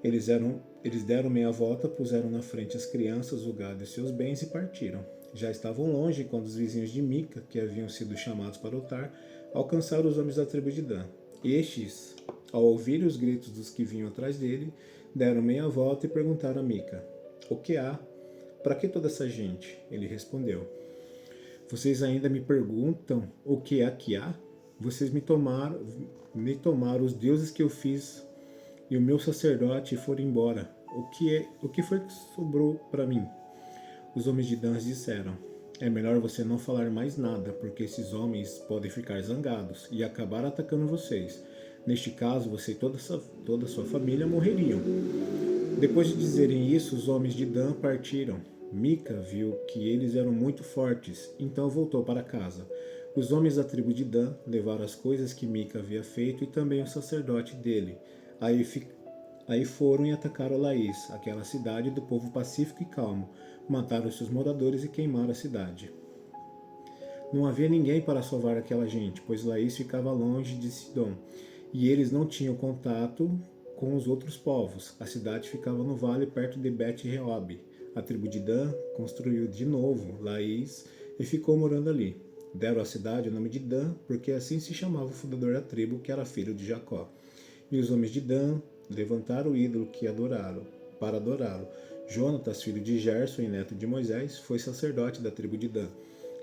Eles deram meia volta, puseram na frente as crianças, o gado e seus bens e partiram. Já estavam longe quando os vizinhos de Mica, que haviam sido chamados para lutar, alcançaram os homens da tribo de Dan. Estes, ao ouvirem os gritos dos que vinham atrás dele, deram meia volta e perguntaram a Mica: O que há? Para que toda essa gente? Ele respondeu: Vocês ainda me perguntam o que é que há? Vocês me tomaram os deuses que eu fiz e o meu sacerdote e foram embora. O que foi que sobrou para mim? Os homens de Dan disseram: É melhor você não falar mais nada, porque esses homens podem ficar zangados e acabar atacando vocês. Neste caso, você e toda a sua família morreriam. Depois de dizerem isso, os homens de Dan partiram. Mica viu que eles eram muito fortes, então voltou para casa. Os homens da tribo de Dan levaram as coisas que Mica havia feito e também o sacerdote dele. Aí foram e atacaram Laís, aquela cidade do povo pacífico e calmo. Mataram seus moradores e queimaram a cidade. Não havia ninguém para salvar aquela gente, pois Laís ficava longe de Sidom, e eles não tinham contato com os outros povos. A cidade ficava no vale perto de Bet-Reob. A tribo de Dan construiu de novo Laís e ficou morando ali. Deram à cidade o nome de Dan, porque assim se chamava o fundador da tribo, que era filho de Jacó. E os homens de Dan levantaram o ídolo que adoraram, para adorá-lo. Jonatas, filho de Gerson e neto de Moisés, foi sacerdote da tribo de Dan.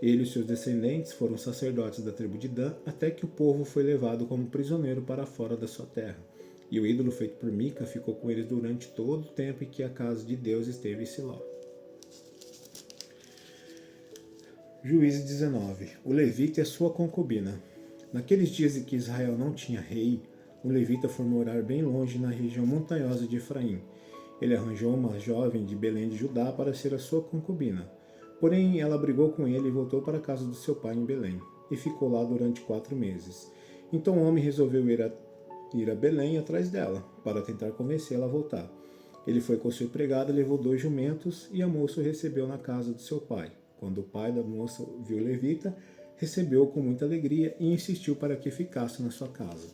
Ele e seus descendentes foram sacerdotes da tribo de Dan, até que o povo foi levado como prisioneiro para fora da sua terra. E o ídolo feito por Mica ficou com eles durante todo o tempo em que a casa de Deus esteve em Siló. Juízes 19. O levita e a sua concubina. Naqueles dias em que Israel não tinha rei, o levita foi morar bem longe na região montanhosa de Efraim. Ele arranjou uma jovem de Belém de Judá para ser a sua concubina. Porém, ela brigou com ele e voltou para a casa do seu pai em Belém, e ficou lá durante 4 meses. Então o homem resolveu ir a Belém atrás dela, para tentar convencê-la a voltar. Ele foi com seu empregado e levou 2 jumentos, e a moça o recebeu na casa do seu pai. Quando o pai da moça viu o levita, recebeu-o com muita alegria e insistiu para que ficasse na sua casa.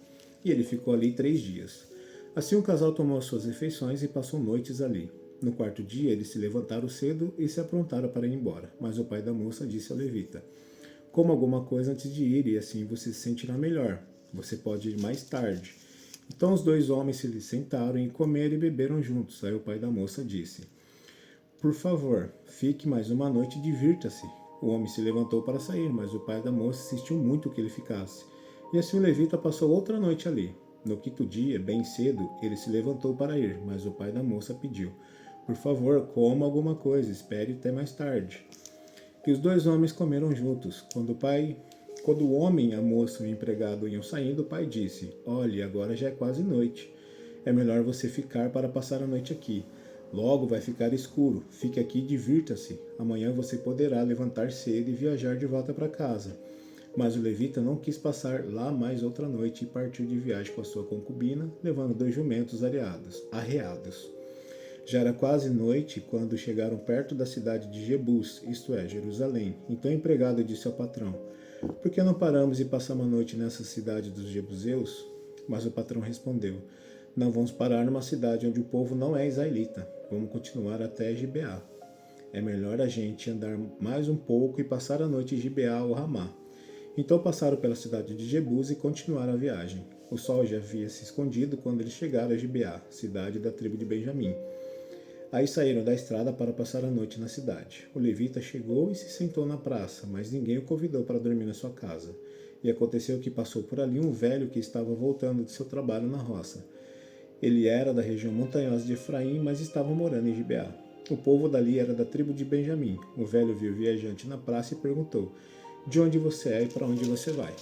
E ele ficou ali 3 dias. Assim o casal tomou suas refeições e passou noites ali. No 4º dia, eles se levantaram cedo e se aprontaram para ir embora. Mas o pai da moça disse ao levita: Coma alguma coisa antes de ir, e assim você se sentirá melhor. Você pode ir mais tarde. Então os 2 homens se sentaram e comeram e beberam juntos. Aí o pai da moça disse: Por favor, fique mais uma noite e divirta-se. O homem se levantou para sair, mas o pai da moça insistiu muito que ele ficasse. E assim o levita passou outra noite ali. No 5º dia, bem cedo, ele se levantou para ir, mas o pai da moça pediu: Por favor, coma alguma coisa, espere até mais tarde. E os 2 homens comeram juntos. Quando o homem, a moça e o empregado iam saindo, o pai disse: Olhe, agora já é quase noite. É melhor você ficar para passar a noite aqui. Logo vai ficar escuro. Fique aqui e divirta-se. Amanhã você poderá levantar cedo e viajar de volta para casa. Mas o levita não quis passar lá mais outra noite e partiu de viagem com a sua concubina, levando 2 jumentos arreados. Já era quase noite quando chegaram perto da cidade de Jebus, isto é, Jerusalém. Então o empregado disse ao patrão: Por que não paramos e passamos a noite nessa cidade dos Jebuseus? Mas o patrão respondeu: Não vamos parar numa cidade onde o povo não é israelita. Vamos continuar até Gibeá. É melhor a gente andar mais um pouco e passar a noite em Gibeá ou Ramá. Então passaram pela cidade de Jebus e continuaram a viagem. O sol já havia se escondido quando eles chegaram a Gibeá, cidade da tribo de Benjamim. Aí saíram da estrada para passar a noite na cidade. O levita chegou e se sentou na praça, mas ninguém o convidou para dormir na sua casa. E aconteceu que passou por ali um velho que estava voltando de seu trabalho na roça. Ele era da região montanhosa de Efraim, mas estava morando em Gibeá. O povo dali era da tribo de Benjamim. O velho viu o viajante na praça e perguntou: de onde você é e para onde você vai?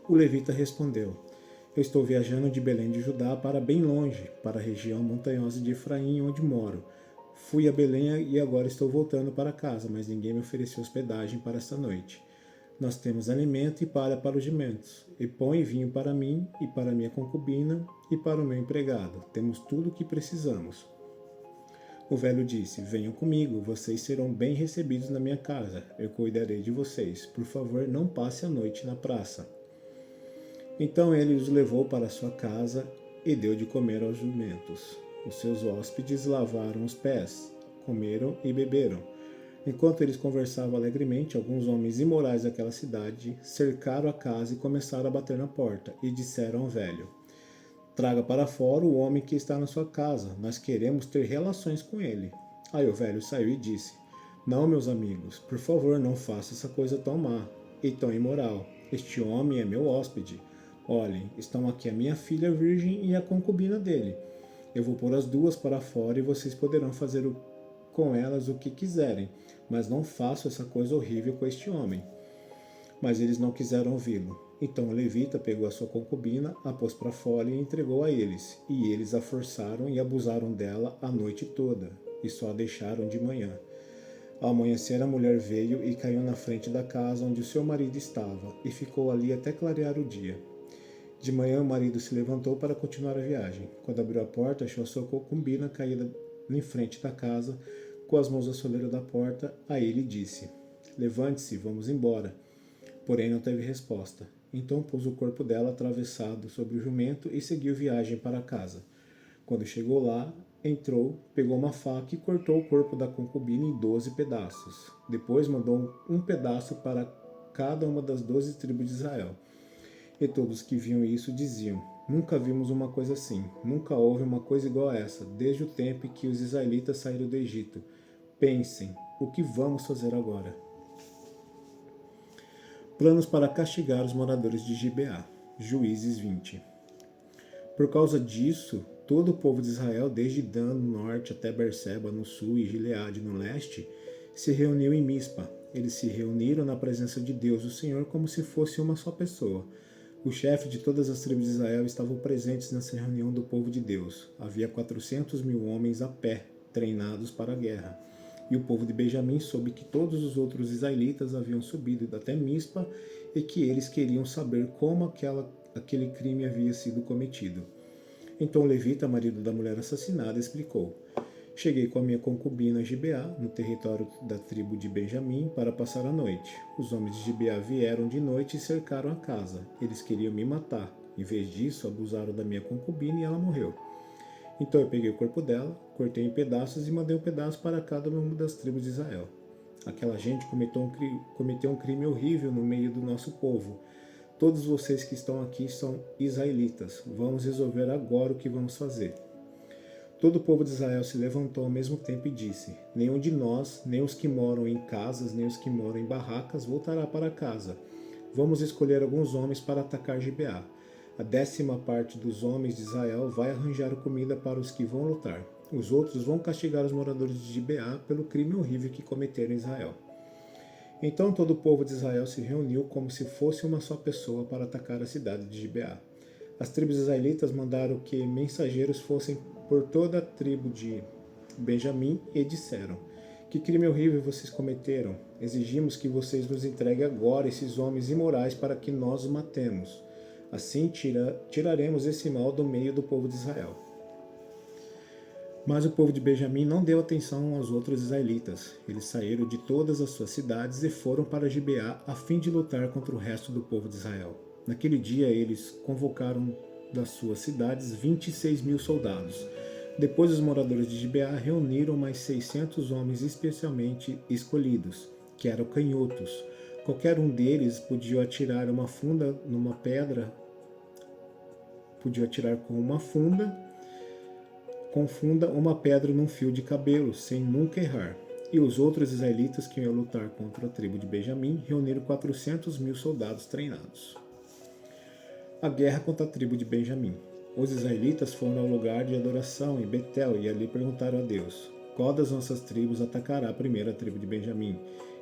O levita respondeu: eu estou viajando de Belém de Judá para bem longe, para a região montanhosa de Efraim, onde moro. Fui a Belém e agora estou voltando para casa, mas ninguém me ofereceu hospedagem para esta noite. Nós temos alimento e palha para os jumentos, e pão e vinho para mim e para minha concubina e para o meu empregado. Temos tudo o que precisamos. O velho disse: venham comigo, vocês serão bem recebidos na minha casa. Eu cuidarei de vocês. Por favor, não passe a noite na praça. Então ele os levou para sua casa e deu de comer aos jumentos. Os seus hóspedes lavaram os pés, comeram e beberam. Enquanto eles conversavam alegremente, alguns homens imorais daquela cidade cercaram a casa e começaram a bater na porta, e disseram ao velho: traga para fora o homem que está na sua casa, nós queremos ter relações com ele. Aí o velho saiu e disse: não, meus amigos, por favor, não faça essa coisa tão má e tão imoral. Este homem é meu hóspede. Olhem, estão aqui a minha filha virgem e a concubina dele. Eu vou pôr as duas para fora e vocês poderão fazer com elas o que quiserem, mas não façam essa coisa horrível com este homem. Mas eles não quiseram ouvi-lo. Então o levita pegou a sua concubina, a pôs para fora e entregou a eles. E eles a forçaram e abusaram dela a noite toda, e só a deixaram de manhã. Ao amanhecer, a mulher veio e caiu na frente da casa onde o seu marido estava, e ficou ali até clarear o dia. De manhã, o marido se levantou para continuar a viagem. Quando abriu a porta, achou a sua concubina caída em frente da casa, com as mãos à soleira da porta. Aí ele disse: levante-se, vamos embora. Porém, não teve resposta. Então pôs o corpo dela atravessado sobre o jumento e seguiu viagem para casa. Quando chegou lá, entrou, pegou uma faca e cortou o corpo da concubina em 12 pedaços. Depois mandou um pedaço para cada uma das 12 tribos de Israel. E todos que viam isso diziam: nunca vimos uma coisa assim, nunca houve uma coisa igual a essa, desde o tempo em que os israelitas saíram do Egito. Pensem, o que vamos fazer agora? Planos para castigar os moradores de Gibeá. Juízes 20. Por causa disso, todo o povo de Israel, desde Dan no norte até Berseba no sul e Gileade no leste, se reuniu em Mispa. Eles se reuniram na presença de Deus, o Senhor, como se fosse uma só pessoa. O chefe de todas as tribos de Israel estavam presentes nessa reunião do povo de Deus. Havia 400.000 homens a pé, treinados para a guerra. E o povo de Benjamim soube que todos os outros israelitas haviam subido até Mispa e que eles queriam saber como aquele crime havia sido cometido. Então o levita, marido da mulher assassinada, explicou: cheguei com a minha concubina Gibeá, no território da tribo de Benjamim, para passar a noite. Os homens de Gibeá vieram de noite e cercaram a casa. Eles queriam me matar. Em vez disso, abusaram da minha concubina e ela morreu. Então eu peguei o corpo dela, cortei em pedaços e mandei um pedaço para cada uma das tribos de Israel. Aquela gente cometeu um crime horrível no meio do nosso povo. Todos vocês que estão aqui são israelitas. Vamos resolver agora o que vamos fazer. Todo o povo de Israel se levantou ao mesmo tempo e disse: nenhum de nós, nem os que moram em casas, nem os que moram em barracas, voltará para casa. Vamos escolher alguns homens para atacar Gibeá. A 10ª parte dos homens de Israel vai arranjar comida para os que vão lutar. Os outros vão castigar os moradores de Gibeá pelo crime horrível que cometeram em Israel. Então todo o povo de Israel se reuniu como se fosse uma só pessoa para atacar a cidade de Gibeá. As tribos israelitas mandaram que mensageiros fossem por toda a tribo de Benjamim e disseram: que crime horrível vocês cometeram! Exigimos que vocês nos entreguem agora esses homens imorais para que nós os matemos. Assim tiraremos esse mal do meio do povo de Israel. Mas o povo de Benjamim não deu atenção aos outros israelitas. Eles saíram de todas as suas cidades e foram para Gibeá a fim de lutar contra o resto do povo de Israel. Naquele dia eles convocaram das suas cidades 26.000 soldados. Depois os moradores de Gibeá reuniram mais 600 homens especialmente escolhidos, que eram canhotos. Qualquer um deles podia atirar uma funda numa pedra, podia atirar com funda uma pedra num fio de cabelo, sem nunca errar. E os outros israelitas que iam lutar contra a tribo de Benjamim reuniram 400.000 soldados treinados. A guerra contra a tribo de Benjamim. Os israelitas foram ao lugar de adoração em Betel e ali perguntaram a Deus: qual das nossas tribos atacará primeiro a tribo de Benjamim?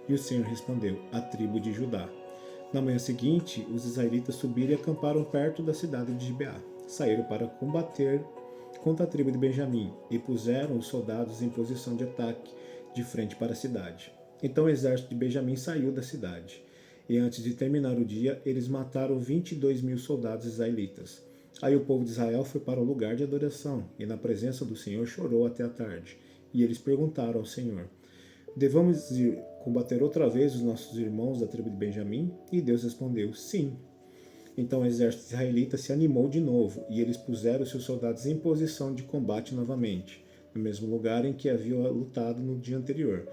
E o Senhor respondeu: a tribo de Judá. Na manhã seguinte, os israelitas subiram e acamparam perto da cidade de Gibeá. Saíram para combater contra a tribo de Benjamim e puseram os soldados em posição de ataque, de frente para a cidade. Então o exército de Benjamim saiu da cidade. E antes de terminar o dia, eles mataram 22.000 soldados israelitas. Aí o povo de Israel foi para o lugar de adoração, e na presença do Senhor chorou até a tarde. E eles perguntaram ao Senhor: devamos ir combater outra vez os nossos irmãos da tribo de Benjamim? E Deus respondeu: sim. Então o exército israelita se animou de novo, e eles puseram seus soldados em posição de combate novamente, no mesmo lugar em que haviam lutado no dia anterior.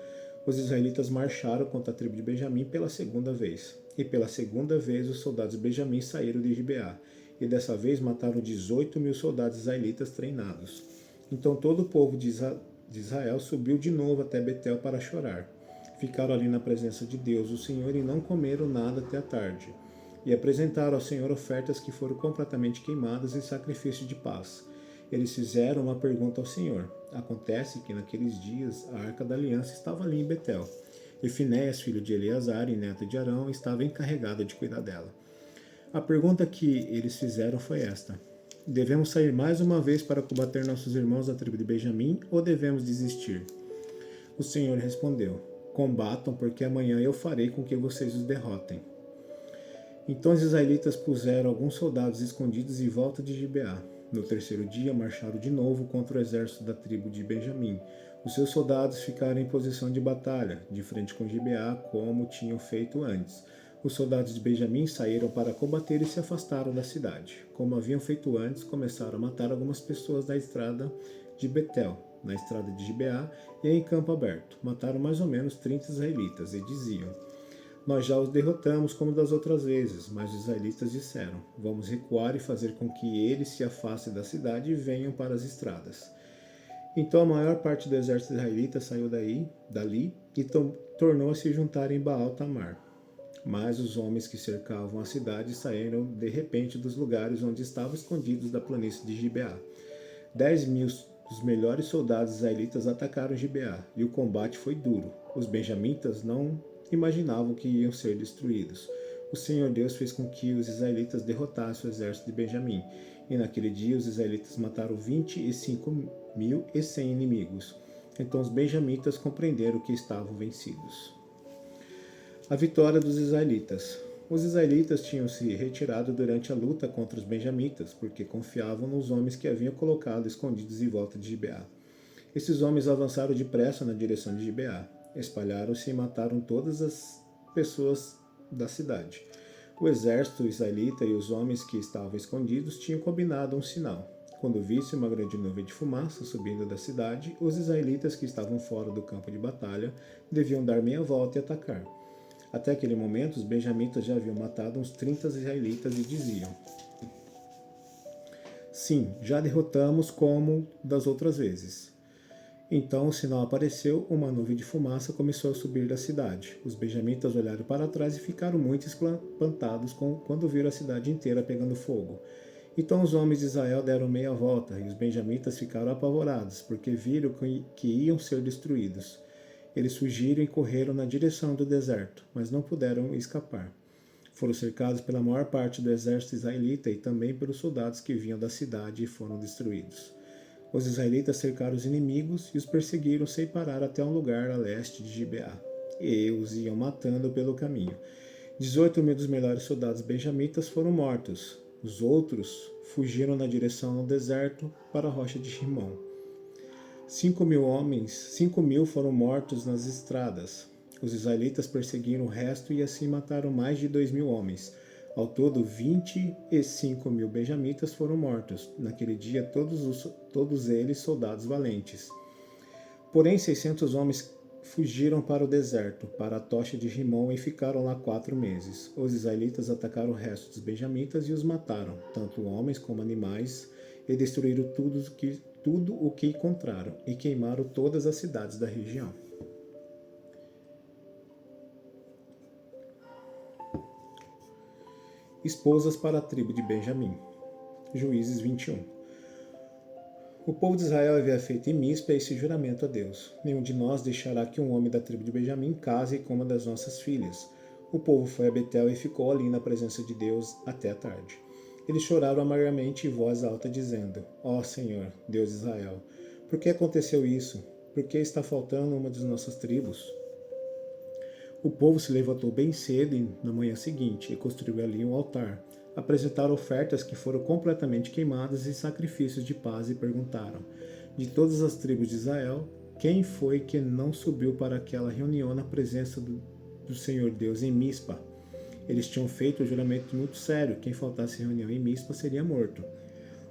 Os israelitas marcharam contra a tribo de Benjamim pela segunda vez. E pela segunda vez os soldados de Benjamim saíram de Gibeá. E dessa vez mataram 18.000 soldados israelitas treinados. Então todo o povo de Israel subiu de novo até Betel para chorar. Ficaram ali na presença de Deus, o Senhor, e não comeram nada até a tarde. E apresentaram ao Senhor ofertas que foram completamente queimadas em sacrifício de paz. Eles fizeram uma pergunta ao Senhor. Acontece que naqueles dias a Arca da Aliança estava ali em Betel, e Finéias, filho de Eleazar e neto de Arão, estava encarregado de cuidar dela. A pergunta que eles fizeram foi esta: devemos sair mais uma vez para combater nossos irmãos da tribo de Benjamim, ou devemos desistir? O Senhor respondeu: combatam, porque amanhã eu farei com que vocês os derrotem. Então os israelitas puseram alguns soldados escondidos em volta de Gibeá. No terceiro dia, marcharam de novo contra o exército da tribo de Benjamim. Os seus soldados ficaram em posição de batalha, de frente com Gibeá, como tinham feito antes. Os soldados de Benjamim saíram para combater e se afastaram da cidade. Como haviam feito antes, começaram a matar algumas pessoas na estrada de Betel, na estrada de Gibeá e em campo aberto. Mataram mais ou menos 30 israelitas e diziam: nós já os derrotamos como das outras vezes. Mas os israelitas disseram: vamos recuar e fazer com que eles se afastem da cidade e venham para as estradas. Então a maior parte do exército israelita saiu dali e tornou a se juntar em Baal Tamar. Mas os homens que cercavam a cidade saíram de repente dos lugares onde estavam escondidos da planície de Gibeá. 10.000 dos melhores soldados israelitas atacaram Gibeá, e o combate foi duro. Os benjamitas não imaginavam que iam ser destruídos. O Senhor Deus fez com que os israelitas derrotassem o exército de Benjamim, e naquele dia os israelitas mataram 25.100 inimigos. Então os benjamitas compreenderam que estavam vencidos. A vitória dos israelitas. Os israelitas tinham se retirado durante a luta contra os benjamitas, porque confiavam nos homens que haviam colocado escondidos em volta de Gibeá. Esses homens avançaram depressa na direção de Gibeá, espalharam-se e mataram todas as pessoas da cidade. O exército israelita e os homens que estavam escondidos tinham combinado um sinal. Quando visse uma grande nuvem de fumaça subindo da cidade, os israelitas que estavam fora do campo de batalha deviam dar meia volta e atacar. Até aquele momento, os benjamitas já haviam matado uns 30 israelitas e diziam: sim, já derrotamos como das outras vezes. Então o sinal apareceu, uma nuvem de fumaça começou a subir da cidade. Os benjamitas olharam para trás e ficaram muito espantados quando viram a cidade inteira pegando fogo. Então os homens de Israel deram meia volta e os benjamitas ficaram apavorados, porque viram que iam ser destruídos. Eles fugiram e correram na direção do deserto, mas não puderam escapar. Foram cercados pela maior parte do exército israelita e também pelos soldados que vinham da cidade e foram destruídos. Os israelitas cercaram os inimigos e os perseguiram sem parar até um lugar a leste de Gibeá, e os iam matando pelo caminho. 18.000 dos melhores soldados benjamitas foram mortos. Os outros fugiram na direção ao deserto para a rocha de Rimon. 5.000 foram mortos nas estradas. Os israelitas perseguiram o resto e assim mataram mais de 2.000 homens. Ao todo, 25.000 benjamitas foram mortos. Naquele dia, todos eles soldados valentes. Porém, 600 homens fugiram para o deserto, para a tocha de Rimon, e ficaram lá 4 meses. Os israelitas atacaram o resto dos benjamitas e os mataram, tanto homens como animais, e destruíram tudo o que encontraram, e queimaram todas as cidades da região. Esposas para a tribo de Benjamim. Juízes 21. O povo de Israel havia feito em Mispa esse juramento a Deus: nenhum de nós deixará que um homem da tribo de Benjamim case com uma das nossas filhas. O povo foi a Betel e ficou ali na presença de Deus até a tarde. Eles choraram amargamente em voz alta, dizendo: Ó Senhor, Deus de Israel, por que aconteceu isso? Por que está faltando uma das nossas tribos? O povo se levantou bem cedo na manhã seguinte e construiu ali um altar. Apresentaram ofertas que foram completamente queimadas e sacrifícios de paz e perguntaram: de todas as tribos de Israel, quem foi que não subiu para aquela reunião na presença do Senhor Deus em Mispa? Eles tinham feito um juramento muito sério: quem faltasse reunião em Mispa seria morto.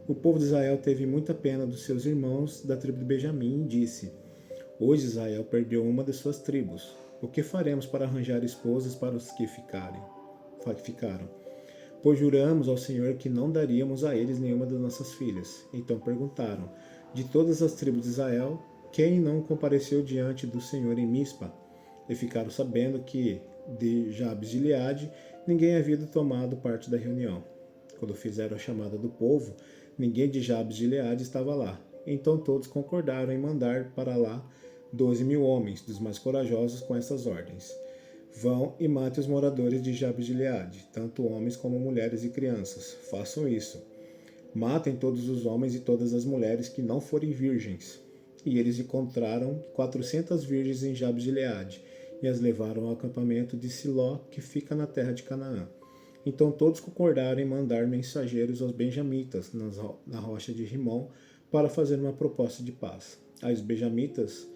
O povo de Israel teve muita pena dos seus irmãos da tribo de Benjamim e disse: hoje Israel perdeu uma de suas tribos. O que faremos para arranjar esposas para os que ficaram? Pois juramos ao Senhor que não daríamos a eles nenhuma das nossas filhas. Então perguntaram: de todas as tribos de Israel, quem não compareceu diante do Senhor em Mispa? E ficaram sabendo que, de Jabes de Gileade, ninguém havia tomado parte da reunião. Quando fizeram a chamada do povo, ninguém de Jabes de Gileade estava lá. Então todos concordaram em mandar para lá 12.000 homens, dos mais corajosos, com essas ordens: vão e matem os moradores de Jabes de Gileade, tanto homens como mulheres e crianças. Façam isso. Matem todos os homens e todas as mulheres que não forem virgens. E eles encontraram 400 virgens em Jabes de Gileade, e as levaram ao acampamento de Siló, que fica na terra de Canaã. Então todos concordaram em mandar mensageiros aos benjamitas, na rocha de Rimon, para fazer uma proposta de paz. Aí os benjamitas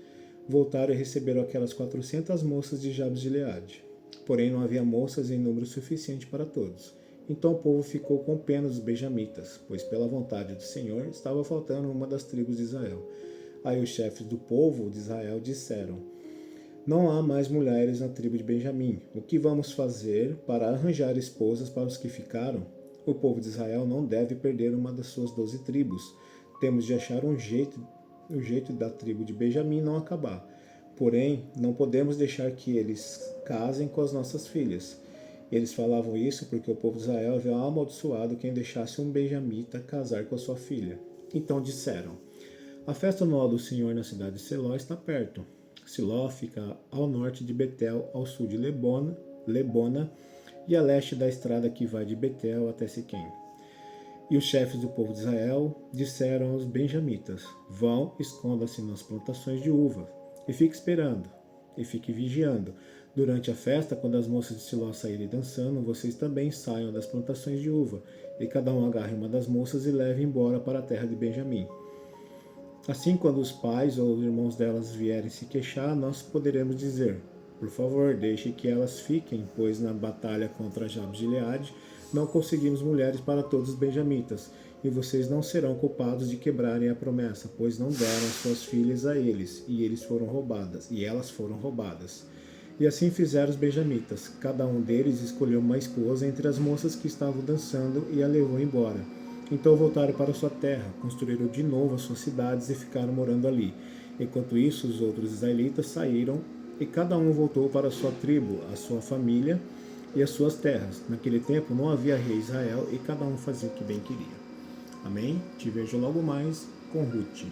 voltaram e receberam aquelas 400 moças de Jabes de Gileade. Porém, não havia moças em número suficiente para todos. Então o povo ficou com pena dos benjamitas, pois pela vontade do Senhor estava faltando uma das tribos de Israel. Aí os chefes do povo de Israel disseram: não há mais mulheres na tribo de Benjamim. O que vamos fazer para arranjar esposas para os que ficaram? O povo de Israel não deve perder uma das suas 12 tribos. Temos de achar o jeito da tribo de Benjamim não acabar. Porém, não podemos deixar que eles casem com as nossas filhas. Eles falavam isso porque o povo de Israel havia amaldiçoado quem deixasse um benjamita casar com a sua filha. Então disseram: a festa anual do Senhor na cidade de Siló está perto. Siló fica ao norte de Betel, ao sul de Lebona e a leste da estrada que vai de Betel até Siquém. E os chefes do povo de Israel disseram aos benjamitas: vão, esconda-se nas plantações de uva, e fique esperando, e fique vigiando. Durante a festa, quando as moças de Siló saírem dançando, vocês também saiam das plantações de uva, e cada um agarre uma das moças e leve embora para a terra de Benjamim. Assim, quando os pais ou os irmãos delas vierem se queixar, nós poderemos dizer: por favor, deixe que elas fiquem, pois na batalha contra Jabes de Gileade não conseguimos mulheres para todos os benjamitas, e vocês não serão culpados de quebrarem a promessa, pois não deram suas filhas a eles, e elas foram roubadas. E assim fizeram os benjamitas. Cada um deles escolheu uma esposa entre as moças que estavam dançando e a levou embora. Então voltaram para sua terra, construíram de novo as suas cidades e ficaram morando ali. Enquanto isso, os outros israelitas saíram e cada um voltou para a sua tribo, a sua família e as suas terras. Naquele tempo não havia rei em Israel e cada um fazia o que bem queria. Amém? Te vejo logo mais com Ruth.